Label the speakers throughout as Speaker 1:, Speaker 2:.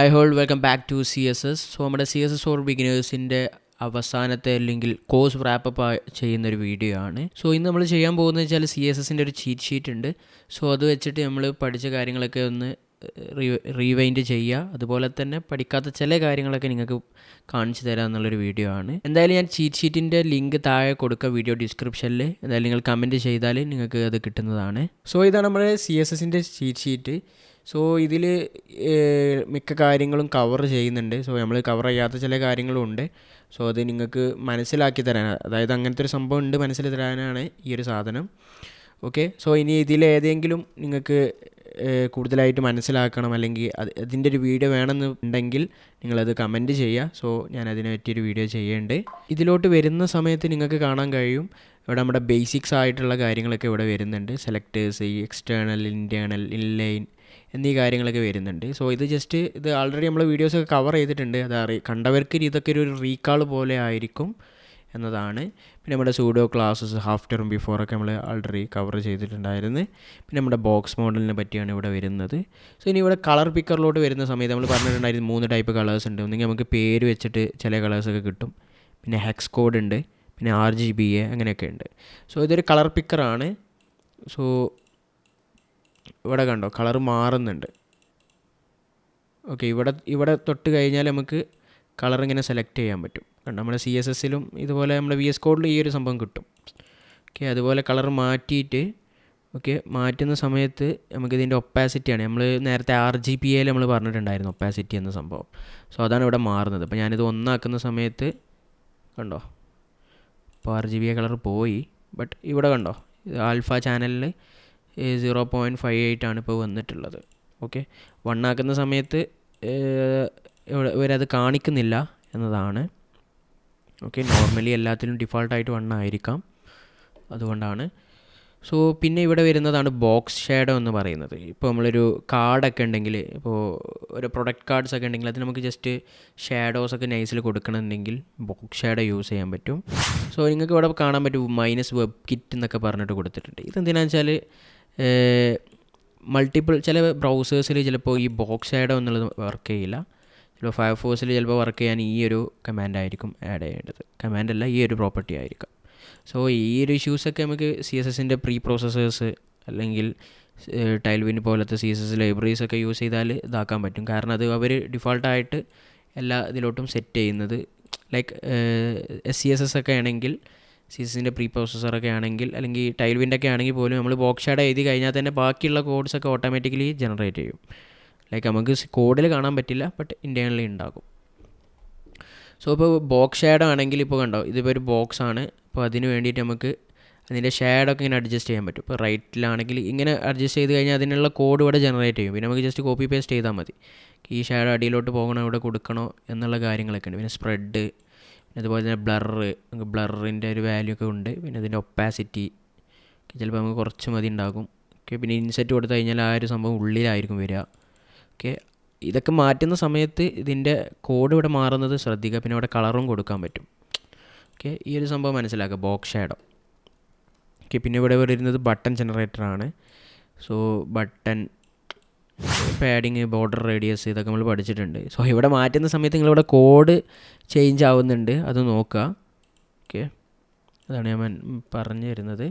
Speaker 1: I all welcome back to CSS. So നമ്മുടെ CSS for ബിഗിനേഴ്സിൻ്റെ അവസാനത്തെ അല്ലെങ്കിൽ കോഴ്സ് റാപ്പപ്പ് ചെയ്യുന്നൊരു വീഡിയോ ആണ്. സോ ഇന്ന് നമ്മൾ ചെയ്യാൻ പോകുന്നത് വെച്ചാൽ CSSൻ്റെ ഒരു ചീറ്റ് ഷീറ്റ് ഉണ്ട്. സോ അത് വെച്ചിട്ട് നമ്മൾ പഠിച്ച കാര്യങ്ങളൊക്കെ ഒന്ന് റീവൈൻഡ് ചെയ്യുക. അതുപോലെ തന്നെ പഠിക്കാത്ത ചില കാര്യങ്ങളൊക്കെ നിങ്ങൾക്ക് കാണിച്ചു തരാം എന്നുള്ളൊരു വീഡിയോ ആണ്. എന്തായാലും ഞാൻ ചീറ്റ് ഷീറ്റിൻ്റെ ലിങ്ക് താഴെ കൊടുക്കുക വീഡിയോ ഡിസ്ക്രിപ്ഷനിൽ. എന്തായാലും നിങ്ങൾ കമൻറ്റ് ചെയ്താൽ നിങ്ങൾക്ക് അത് കിട്ടുന്നതാണ്. സോ ഇതാണ് നമ്മുടെ CSSൻ്റെ ചീറ്റ് ഷീറ്റ്. സോ ഇതിൽ മിക്ക കാര്യങ്ങളും കവർ ചെയ്യുന്നുണ്ട്. സോ നമ്മൾ കവർ ചെയ്യാത്ത ചില കാര്യങ്ങളും ഉണ്ട്. സോ അത് നിങ്ങൾക്ക് മനസ്സിലാക്കി തരാൻ, അതായത് അങ്ങനത്തെ ഒരു സംഭവം ഉണ്ട് മനസ്സിൽ തരാനാണ് ഈ ഒരു സാധനം. ഓക്കെ, സോ ഇനി ഇതിലേതെങ്കിലും നിങ്ങൾക്ക് കൂടുതലായിട്ട് മനസ്സിലാക്കണം അല്ലെങ്കിൽ അതിൻ്റെ ഒരു വീഡിയോ വേണമെന്നുണ്ടെങ്കിൽ നിങ്ങളത് കമൻറ്റ് ചെയ്യുക. സോ ഞാൻ അതിനെ പറ്റിയൊരു വീഡിയോ ചെയ്യുന്നുണ്ട്. ഇതിലോട്ട് വരുന്ന സമയത്ത് നിങ്ങൾക്ക് കാണാൻ കഴിയും ഇവിടെ നമ്മുടെ ബേസിക്സ് ആയിട്ടുള്ള കാര്യങ്ങളൊക്കെ ഇവിടെ വരുന്നുണ്ട്. സെലക്ടേഴ്സ്, എക്സ്റ്റേണൽ, ഇൻറ്റേർണൽ, ഇൻലൈൻ എന്നീ കാര്യങ്ങളൊക്കെ വരുന്നുണ്ട്. സോ ഇത് ആൾറെഡി നമ്മൾ വീഡിയോസൊക്കെ കവർ ചെയ്തിട്ടുണ്ട്. കണ്ടവർക്ക് ഇതൊക്കെ ഒരു റീകാൾ പോലെ ആയിരിക്കും എന്നതാണ്. പിന്നെ നമ്മുടെ സൂഡോ ക്ലാസ്സസ്, ആഫ്റ്ററും ബിഫോറൊക്കെ നമ്മൾ ആൾറെഡി കവർ ചെയ്തിട്ടുണ്ടായിരുന്നു. പിന്നെ നമ്മുടെ ബോക്സ് മോഡലിനെ പറ്റിയാണ് ഇവിടെ വരുന്നത്. സോ ഇനി ഇവിടെ കളർ പിക്കറിലോട്ട് വരുന്ന സമയത്ത് നമ്മൾ പറഞ്ഞിട്ടുണ്ടായിരുന്നു 3 ടൈപ്പ് കളേഴ്സ് ഉണ്ട്. ഒന്നെങ്കിൽ നമുക്ക് പേര് വെച്ചിട്ട് ചില കളേഴ്സൊക്കെ കിട്ടും. പിന്നെ ഹെക്സ് കോഡ് ഉണ്ട്, പിന്നെ RGBA അങ്ങനെയൊക്കെ ഉണ്ട്. സോ ഇതൊരു കളർ പിക്കറാണ്. സോ ഇവിടെ കണ്ടോ കളർ മാറുന്നുണ്ട്. ഓക്കെ, ഇവിടെ തൊട്ട് കഴിഞ്ഞാൽ നമുക്ക് കളർ ഇങ്ങനെ സെലക്ട് ചെയ്യാൻ പറ്റും. കണ്ടോ നമ്മുടെ CSSലും ഇതുപോലെ നമ്മുടെ VS കോഡിലും ഈ ഒരു സംഭവം കിട്ടും. ഓക്കെ, അതുപോലെ കളർ മാറ്റിയിട്ട് മാറ്റുന്ന സമയത്ത് നമുക്കിതിൻ്റെ ഒപ്പാസിറ്റിയാണ്. നമ്മൾ നേരത്തെ RGBAയിൽ നമ്മൾ പറഞ്ഞിട്ടുണ്ടായിരുന്നു ഒപ്പാസിറ്റി എന്ന സംഭവം. സോ അതാണ് ഇവിടെ മാറുന്നത്. അപ്പോൾ ഞാനിത് ഒന്നാക്കുന്ന സമയത്ത് കണ്ടോ ഇപ്പോൾ RGBA കളർ പോയി. ബട്ട് ഇവിടെ കണ്ടോ ആൽഫ ചാനലിൽ 0.58 ആണ് ഇപ്പോൾ വന്നിട്ടുള്ളത്. ഓക്കെ, 1 ആക്കുന്ന സമയത്ത് ഇവരത് കാണിക്കുന്നില്ല എന്നതാണ്. ഓക്കെ, നോർമലി എല്ലാത്തിലും ഡിഫോൾട്ടായിട്ട് 1 ആയിരിക്കാം, അതുകൊണ്ടാണ്. സോ പിന്നെ ഇവിടെ വരുന്നതാണ് ബോക്സ് ഷാഡോ എന്ന് പറയുന്നത്. ഇപ്പോൾ നമ്മളൊരു കാർഡൊക്കെ ഉണ്ടെങ്കിൽ, ഇപ്പോൾ ഒരു പ്രൊഡക്റ്റ് കാർഡ്സ് ഒക്കെ ഉണ്ടെങ്കിൽ അത് നമുക്ക് ജസ്റ്റ് ഷാഡോസൊക്കെ നൈസിൽ കൊടുക്കണമെന്നുണ്ടെങ്കിൽ ബോക്സ് ഷാഡോ യൂസ് ചെയ്യാൻ പറ്റും. സോ നിങ്ങൾക്ക് ഇവിടെ കാണാൻ പറ്റും -വെബ് കിറ്റ് എന്നൊക്കെ പറഞ്ഞിട്ട് കൊടുത്തിട്ടുണ്ട്. ഇതെന്തിനാണെന്ന് വെച്ചാൽ മൾട്ടിപ്പിൾ ചില ബ്രൗസേഴ്സിൽ ചിലപ്പോൾ ഈ ബോക്സ് ഷാഡോ എന്നുള്ളത് വർക്ക് ചെയ്യില്ല. ചിലപ്പോൾ ഫയർഫോഴ്സിൽ ചിലപ്പോൾ വർക്ക് ചെയ്യാൻ ഈ ഒരു കമാൻഡ് ആയിരിക്കും ആഡ് ചെയ്യേണ്ടത്. കമാൻഡല്ല, ഈ ഒരു പ്രോപ്പർട്ടി ആയിരിക്കാം. സോ ഈ ഒരു ഇഷ്യൂസൊക്കെ നമുക്ക് CSSൻ്റെ പ്രീ പ്രോസസ്സേഴ്സ് അല്ലെങ്കിൽ ടൈൽവിൻ പോലത്തെ CSS ലൈബ്രറീസൊക്കെ യൂസ് ചെയ്താൽ ഇതാക്കാൻ പറ്റും. കാരണം അത് അവർ ഡിഫോൾട്ടായിട്ട് എല്ലാ ഇതിലോട്ടും സെറ്റ് ചെയ്യുന്നത്. ലൈക്ക് SCSS ഒക്കെ ആണെങ്കിൽ, CSSൻ്റെ പ്രീ പ്രോസസ്സറൊക്കെ ആണെങ്കിൽ, അല്ലെങ്കിൽ ടൈൽവിൻ്റെ ഒക്കെ ആണെങ്കിൽ പോലും നമ്മൾ ബോക്സ് ഷാഡോ എഴുതി കഴിഞ്ഞാൽ തന്നെ ബാക്കിയുള്ള കോഡ്സൊക്കെ ഓട്ടോമാറ്റിക്കലി ജനറേറ്റ് ചെയ്യും. ലൈക്ക് നമുക്ക് കോഡിൽ കാണാൻ പറ്റില്ല, ബട്ട് ഇൻറ്റേർണലി ഉണ്ടാകും. സോ ഇപ്പോൾ ബോക്സ് ഷാഡോ ആണെങ്കിൽ ഇപ്പോൾ കണ്ടോ ഇതിപ്പോൾ ഒരു ബോക്സ് ആണ്. അപ്പോൾ അതിന് വേണ്ടിയിട്ട് നമുക്ക് അതിൻ്റെ ഷാഡോ ഒക്കെ ഇങ്ങനെ അഡ്ജസ്റ്റ് ചെയ്യാൻ പറ്റും. ഇപ്പോൾ റൈറ്റിലാണെങ്കിൽ ഇങ്ങനെ അഡ്ജസ്റ്റ് ചെയ്ത് കഴിഞ്ഞാൽ അതിനുള്ള കോഡ് ഇവിടെ ജനറേറ്റ് ചെയ്യും. പിന്നെ നമുക്ക് ജസ്റ്റ് കോപ്പി പേസ്റ്റ് ചെയ്താൽ മതി. ഈ ഷാഡോ അടിയിലോട്ട് പോകണോ ഇവിടെ കൊടുക്കണോ എന്നുള്ള കാര്യങ്ങളൊക്കെ ഉണ്ട്. പിന്നെ സ്പ്രെഡ്, അതുപോലെ തന്നെ ബ്ലറിൻ്റെ ഒരു വാല്യൂ ഒക്കെ ഉണ്ട്. പിന്നെ അതിൻ്റെ ഒപ്പാസിറ്റി ചിലപ്പോൾ നമുക്ക് കുറച്ച് മതി ഉണ്ടാകും. ഓക്കെ, പിന്നെ ഇൻസെറ്റ് കൊടുത്തു കഴിഞ്ഞാൽ ആ ഒരു സംഭവം ഉള്ളിലായിരിക്കും വരിക. ഓക്കെ, ഇതൊക്കെ മാറ്റുന്ന സമയത്ത് ഇതിൻ്റെ കോഡ് ഇവിടെ മാറുന്നത് ശ്രദ്ധിക്കുക. പിന്നെ ഇവിടെ കളറും കൊടുക്കാൻ പറ്റും. ഓക്കെ, ഈ ഒരു സംഭവം മനസ്സിലാക്കുക, ബോക്സ് ഷാഡോ. ഓക്കെ, പിന്നെ ഇവിടെ വരുന്നത് ബട്ടൺ ജനറേറ്ററാണ്. So button, padding, border radius ഇതൊക്കെ നമ്മൾ പഠിച്ചിട്ടുണ്ട്. സോ ഇവിടെ മാറ്റുന്ന സമയത്ത് നിങ്ങളിവിടെ കോഡ് ചേഞ്ച് ആവുന്നുണ്ട്, അത് നോക്കുക. ഓക്കെ, അതാണ് ഞാൻ പറഞ്ഞു തരുന്നത്.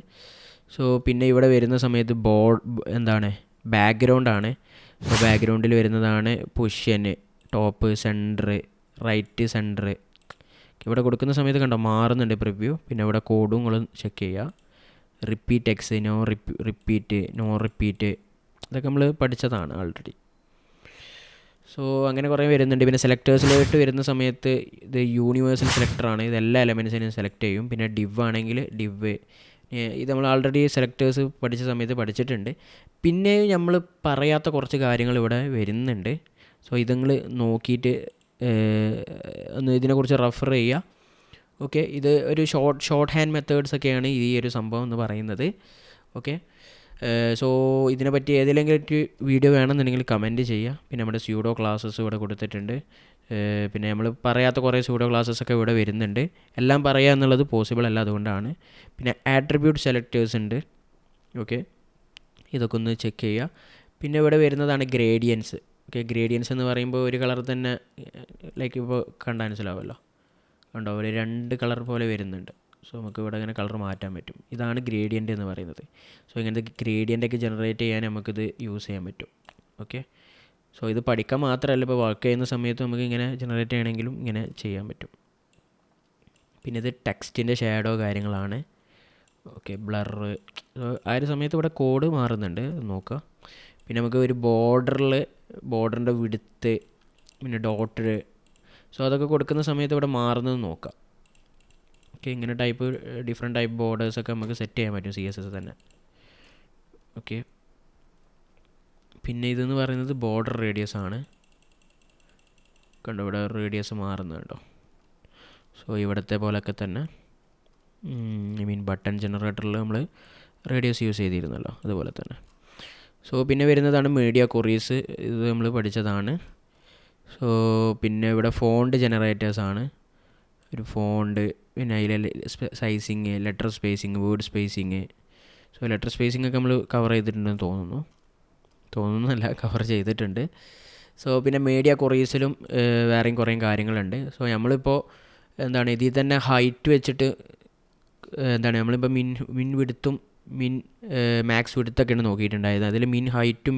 Speaker 1: സോ പിന്നെ ഇവിടെ വരുന്ന സമയത്ത് ബാക്ക്ഗ്രൗണ്ടാണ്. സോ ബാക്ക്ഗ്രൗണ്ടിൽ വരുന്നതാണ് position, top, centre, right, centre. ഇവിടെ കൊടുക്കുന്ന സമയത്ത് കണ്ടോ മാറുന്നുണ്ട് പ്രിവ്യൂ. പിന്നെ ഇവിടെ കോഡും നിങ്ങൾ ചെക്ക് ചെയ്യുക. Repeat X, repeat, no repeat ഇതൊക്കെ നമ്മൾ പഠിച്ചതാണ് ആൾറെഡി. സോ അങ്ങനെ കുറേ വരുന്നുണ്ട്. പിന്നെ സെലക്ടേഴ്സിലോട്ട് വരുന്ന സമയത്ത് ഇത് യൂണിവേഴ്സൽ സെലക്ടറാണ്. ഇത് എല്ലാ എലമെൻറ്റ്സിനെയും സെലക്ട് ചെയ്യും. പിന്നെ ഡിവ് ആണെങ്കിൽ ഡിവ്, ഇത് നമ്മൾ ആൾറെഡി സെലക്ടേഴ്സ് പഠിച്ച സമയത്ത് പഠിച്ചിട്ടുണ്ട്. പിന്നെ നമ്മൾ പറയാത്ത കുറച്ച് കാര്യങ്ങൾ ഇവിടെ വരുന്നുണ്ട്. സോ ഇത് നിങ്ങൾ നോക്കിയിട്ട് ഒന്ന് ഇതിനെക്കുറിച്ച് റെഫർ ചെയ്യുക. ഓക്കെ, ഇത് ഒരു ഷോർട്ട് ഹാൻഡ് മെത്തേഡ്സ് ഒക്കെയാണ് ഈ ഒരു സംഭവം എന്ന് പറയുന്നത്. ഓക്കെ, സോ ഇതിനെപ്പറ്റി ഏതെങ്കിലും ഒരു വീഡിയോ വേണമെന്നുണ്ടെങ്കിൽ കമൻറ്റ് ചെയ്യുക. പിന്നെ നമ്മുടെ സ്യൂഡോ ക്ലാസ്സസ് ഇവിടെ കൊടുത്തിട്ടുണ്ട്. പിന്നെ നമ്മൾ പറയാത്ത കുറേ സ്യൂഡോ ക്ലാസ്സസൊക്കെ ഇവിടെ വരുന്നുണ്ട്. എല്ലാം പറയുക എന്നുള്ളത് പോസിബിൾ അല്ല, അതുകൊണ്ടാണ്. പിന്നെ ആട്രിബ്യൂട്ട് സെലക്ടേഴ്സ് ഉണ്ട്. ഓക്കെ, ഇതൊക്കെ ഒന്ന് ചെക്ക് ചെയ്യുക. പിന്നെ ഇവിടെ വരുന്നതാണ് ഗ്രേഡിയൻസ്. ഓക്കെ, ഗ്രേഡിയൻസ് എന്ന് പറയുമ്പോൾ ഒരു കളർ തന്നെ ലൈക്ക് ഇപ്പോൾ കണ്ടാൽ മനസ്സിലാവുമല്ലോ, കണ്ടോ ഒരു 2 കളർ പോലെ വരുന്നുണ്ട്. സോ നമുക്ക് ഇവിടെ ഇങ്ങനെ കളർ മാറ്റാൻ പറ്റും. ഇതാണ് ഗ്രേഡിയൻ്റ് എന്ന് പറയുന്നത്. സോ ഇങ്ങനത്തെ ഗ്രേഡിയൻ്റൊക്കെ ജനറേറ്റ് ചെയ്യാൻ നമുക്കിത് യൂസ് ചെയ്യാൻ പറ്റും. ഓക്കെ, സോ ഇത് പഠിക്കാൻ മാത്രമല്ല, ഇപ്പോൾ വർക്ക് ചെയ്യുന്ന സമയത്ത് നമുക്ക് ഇങ്ങനെ ജനറേറ്റ് ചെയ്യണമെങ്കിലും ഇങ്ങനെ ചെയ്യാൻ പറ്റും. പിന്നെ ഇത് ടെക്സ്റ്റിൻ്റെ ഷാഡോ കാര്യങ്ങളാണ്. Okay, blur. ആ ഒരു സമയത്ത് ഇവിടെ കോഡ് മാറുന്നുണ്ട്, നോക്കുക. പിന്നെ നമുക്ക് ഒരു ബോർഡറിൻ്റെ വിഡ്ത്ത്, പിന്നെ ഡോട്ട്, സോ അതൊക്കെ കൊടുക്കുന്ന സമയത്ത് ഇവിടെ മാറുന്നത് നോക്കാം. ഓക്കെ, ഇങ്ങനെ ഡിഫറെൻറ്റ് ടൈപ്പ് ബോർഡേഴ്സൊക്കെ നമുക്ക് സെറ്റ് ചെയ്യാൻ പറ്റും CSS തന്നെ. ഓക്കെ, പിന്നെ ഇതെന്ന് പറയുന്നത് ബോർഡർ റേഡിയസ് ആണ്. കണ്ടോ ഇവിടെ റേഡിയസ് മാറുന്നുണ്ടോ? സോ ഇവിടുത്തെ പോലൊക്കെ തന്നെ ബട്ടൺ ജനറേറ്ററിൽ നമ്മൾ റേഡിയസ് യൂസ് ചെയ്തിരുന്നല്ലോ, അതുപോലെ തന്നെ. സോ പിന്നെ വരുന്നതാണ് മീഡിയ ക്വറീസ്. ഇത് നമ്മൾ പഠിച്ചതാണ്. സോ പിന്നെ ഇവിടെ ഫോണ്ട് ജനറേറ്റേഴ്സാണ്. ഒരു ഫോണ്ട്, പിന്നെ അതിൽ sizing, letter spacing, word spacing. So letter spacing ഒക്കെ നമ്മൾ കവർ ചെയ്തിട്ടുണ്ടെന്ന് തോന്നുന്നല്ല, കവർ ചെയ്തിട്ടുണ്ട്. സോ പിന്നെ മീഡിയ ക്വറീസിലും വേറെയും കുറേ കാര്യങ്ങളുണ്ട്. സോ നമ്മളിപ്പോൾ ഇതിൽ തന്നെ ഹൈറ്റ് വെച്ചിട്ട് നമ്മളിപ്പോൾ മിൻ വിഡ്ത്തും മാക്സ് വിഡ്ത്തൊക്കെയാണ് നോക്കിയിട്ടുണ്ടായത്. അതിൽ മിൻ ഹൈറ്റും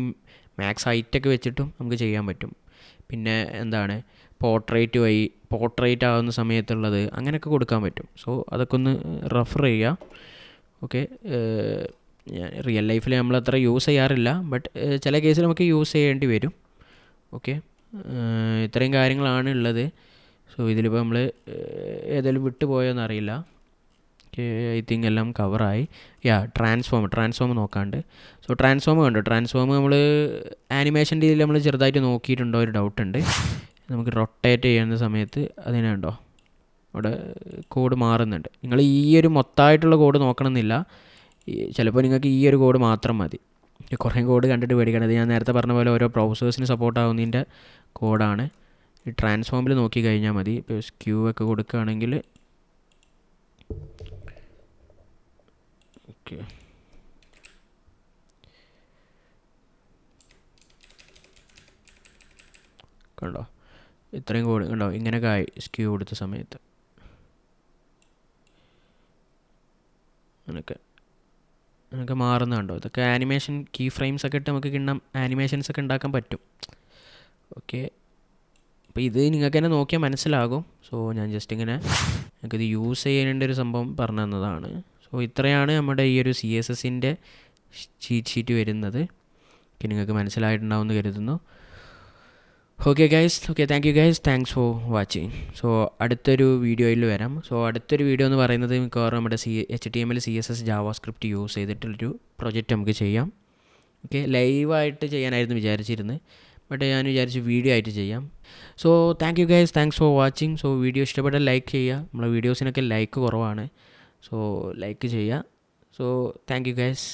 Speaker 1: മാക്സ് ഹൈറ്റൊക്കെ വെച്ചിട്ടും നമുക്ക് ചെയ്യാൻ പറ്റും. പിന്നെ പോർട്രേറ്റ് ആകുന്ന സമയത്തുള്ളത് അങ്ങനെയൊക്കെ കൊടുക്കാൻ പറ്റും. സോ അതൊക്കെ ഒന്ന് റെഫർ ചെയ്യുക. ഓക്കെ, ഞാൻ റിയൽ ലൈഫിൽ നമ്മളത്ര യൂസ് ചെയ്യാറില്ല, ബട്ട് ചില കേസിൽ നമുക്ക് യൂസ് ചെയ്യേണ്ടി വരും. ഓക്കെ, ഇത്രയും കാര്യങ്ങളാണ് ഉള്ളത്. സോ ഇതിലിപ്പോൾ നമ്മൾ ഏതെങ്കിലും വിട്ടുപോയോന്ന് അറിയില്ല. ഐ തിങ്ക് എല്ലാം കവറായി. ട്രാൻസ്ഫോം നോക്കാണ്ട്. സോ ട്രാൻസ്ഫോം നമ്മൾ ആനിമേഷൻ രീതിയിൽ നമ്മൾ ചെറുതായിട്ട് നോക്കിയിട്ടുണ്ടോ ഒരു ഡൗട്ടുണ്ട്. നമുക്ക് റൊട്ടേറ്റ് ചെയ്യുന്ന സമയത്ത് അതിനുണ്ടോ അവിടെ കോഡ് മാറുന്നുണ്ട്. നിങ്ങൾ ഈ ഒരു മൊത്തമായിട്ടുള്ള കോഡ് നോക്കണമെന്നില്ല, ചിലപ്പോൾ നിങ്ങൾക്ക് ഈ ഒരു കോഡ് മാത്രം മതി. കുറേ കോഡ് കണ്ടിട്ട് പേടിക്കണം. ഇത് ഞാൻ നേരത്തെ പറഞ്ഞ പോലെ ഓരോ ബ്രൗസേഴ്സിന് സപ്പോർട്ട് ആവുന്നതിൻ്റെ കോഡാണ്. ഈ ട്രാൻസ്ഫോമിൽ നോക്കി കഴിഞ്ഞാൽ മതി. ഇപ്പോൾ സ്ക്യൂ ഒക്കെ കൊടുക്കുകയാണെങ്കിൽ ഓക്കെ, കണ്ടോ ഇത്രയും കോഡ് കണ്ടോ, ഇങ്ങനെയൊക്കെ ആയി സ്ക്യൂ കൊടുത്ത സമയത്ത്. അങ്ങനെയൊക്കെ മാറുന്നുണ്ടോ? ഇതൊക്കെ ആനിമേഷൻ കീ ഫ്രെയിംസ് ഒക്കെ ഇട്ട് നമുക്ക് ആനിമേഷൻസ് ഒക്കെ ഉണ്ടാക്കാൻ പറ്റും. ഓക്കെ, അപ്പോൾ ഇത് നിങ്ങൾക്ക് തന്നെ നോക്കിയാൽ മനസ്സിലാകും. സോ ഞാൻ ജസ്റ്റ് ഇങ്ങനെ നമുക്കിത് യൂസ് ചെയ്യേണ്ട ഒരു സംഭവം പറഞ്ഞു തന്നതാണ്. സോ ഇത്രയാണ് നമ്മുടെ ഈ ഒരു CSSൻ്റെ ചീറ്റ് ഷീറ്റ് വരുന്നത്. ഓക്കെ, നിങ്ങൾക്ക് മനസ്സിലായിട്ടുണ്ടാവുമെന്ന് കരുതുന്നു. Okay guys, thank you guys, thanks for watching. So അടുത്തൊരു വീഡിയോയിൽ വരാം. സോ അടുത്തൊരു വീഡിയോ എന്ന് പറയുന്നത് മിക്കവാറും നമ്മുടെ HTML CSS JavaScript യൂസ് ചെയ്തിട്ടുള്ളൊരു പ്രൊജക്റ്റ് നമുക്ക് ചെയ്യാം. ഓക്കെ, ലൈവായിട്ട് ചെയ്യാനായിരുന്നു വിചാരിച്ചിരുന്നത്, ബട്ട് ഞാൻ വിചാരിച്ചു വീഡിയോ ആയിട്ട് ചെയ്യാം. So thank you guys, thanks for watching. So video ഇഷ്ടപ്പെട്ടാൽ ലൈക്ക് ചെയ്യുക. നമ്മളെ വീഡിയോസിനൊക്കെ ലൈക്ക് കുറവാണ്, സോ ലൈക്ക് ചെയ്യുക. So thank you guys.